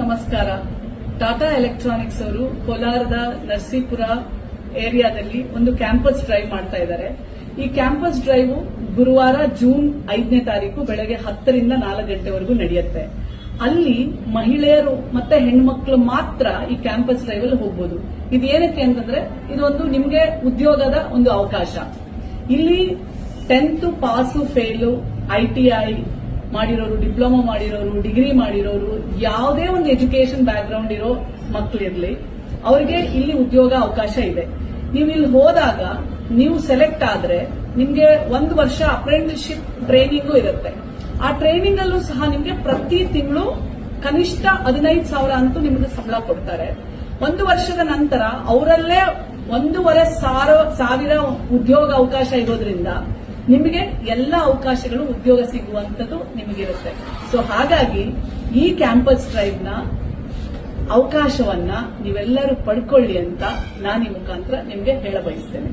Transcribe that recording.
ನಮಸ್ಕಾರ. ಟಾಟಾ ಎಲೆಕ್ಟ್ರಾನಿಕ್ಸ್ ಅವರು ಕೋಲಾರದ ನರಸೀಪುರ ಏರಿಯಾದಲ್ಲಿ ಒಂದು ಕ್ಯಾಂಪಸ್ ಡ್ರೈವ್ ಮಾಡ್ತಾ ಇದ್ದಾರೆ. ಈ ಕ್ಯಾಂಪಸ್ ಡ್ರೈವ್ ಗುರುವಾರ ಜೂನ್ 5ನೇ ತಾರೀಕು ಬೆಳಗ್ಗೆ 10 ರಿಂದ 4 ಗಂಟೆವರೆಗೂ ನಡೆಯುತ್ತೆ. ಅಲ್ಲಿ ಮಹಿಳೆಯರು ಮತ್ತೆ ಹೆಣ್ಮಕ್ಳು ಮಾತ್ರ ಈ ಕ್ಯಾಂಪಸ್ ಡ್ರೈವ್ ಅಲ್ಲಿ ಹೋಗಬಹುದು. ಇದೇನಕ್ಕೆ ಅಂತಂದ್ರೆ ಇದೊಂದು ನಿಮ್ಗೆ ಉದ್ಯೋಗದ ಒಂದು ಅವಕಾಶ. ಇಲ್ಲಿ 10th ಪಾಸು ಫೇಲು, ITI ಮಾಡಿರೋರು, ಡಿಪ್ಲೊಮಾ ಮಾಡಿರೋರು, ಡಿಗ್ರಿ ಮಾಡಿರೋರು, ಯಾವುದೇ ಒಂದು ಎಜುಕೇಶನ್ ಬ್ಯಾಕ್ ಗ್ರೌಂಡ್ ಇರೋ ಮಕ್ಕಳಿರ್ಲಿ, ಅವರಿಗೆ ಇಲ್ಲಿ ಉದ್ಯೋಗ ಅವಕಾಶ ಇದೆ. ನೀವು ಇಲ್ಲಿ ಹೋದಾಗ ನೀವು ಸೆಲೆಕ್ಟ್ ಆದ್ರೆ ನಿಮ್ಗೆ 1 ವರ್ಷ ಅಪ್ರೆಂಟಿಸ್ಶಿಪ್ ಟ್ರೈನಿಂಗು ಇರುತ್ತೆ. ಆ ಟ್ರೈನಿಂಗ್ ಅಲ್ಲೂ ಸಹ ನಿಮ್ಗೆ ಪ್ರತಿ ತಿಂಗಳು ಕನಿಷ್ಠ 15,000 ಅಂತೂ ನಿಮ್ಗೆ ಸಂಬಳ ಕೊಡ್ತಾರೆ. 1 ವರ್ಷದ ನಂತರ ಅವರಲ್ಲೇ 1,500 ಉದ್ಯೋಗ ಅವಕಾಶ ಇರೋದ್ರಿಂದ ನಿಮಗೆ ಎಲ್ಲ ಅವಕಾಶಗಳು ಉದ್ಯೋಗ ಸಿಗುವಂತದ್ದು ನಿಮಗಿರುತ್ತೆ. ಸೊ ಹಾಗಾಗಿ ಈ ಕ್ಯಾಂಪಸ್ ಡ್ರೈವ್ ನ ಅವಕಾಶವನ್ನ ನೀವೆಲ್ಲರೂ ಪಡ್ಕೊಳ್ಳಿ ಅಂತ ನಾನು ಈ ಮುಖಾಂತರ ನಿಮಗೆ ಹೇಳ ಬಯಸ್ತೇನೆ.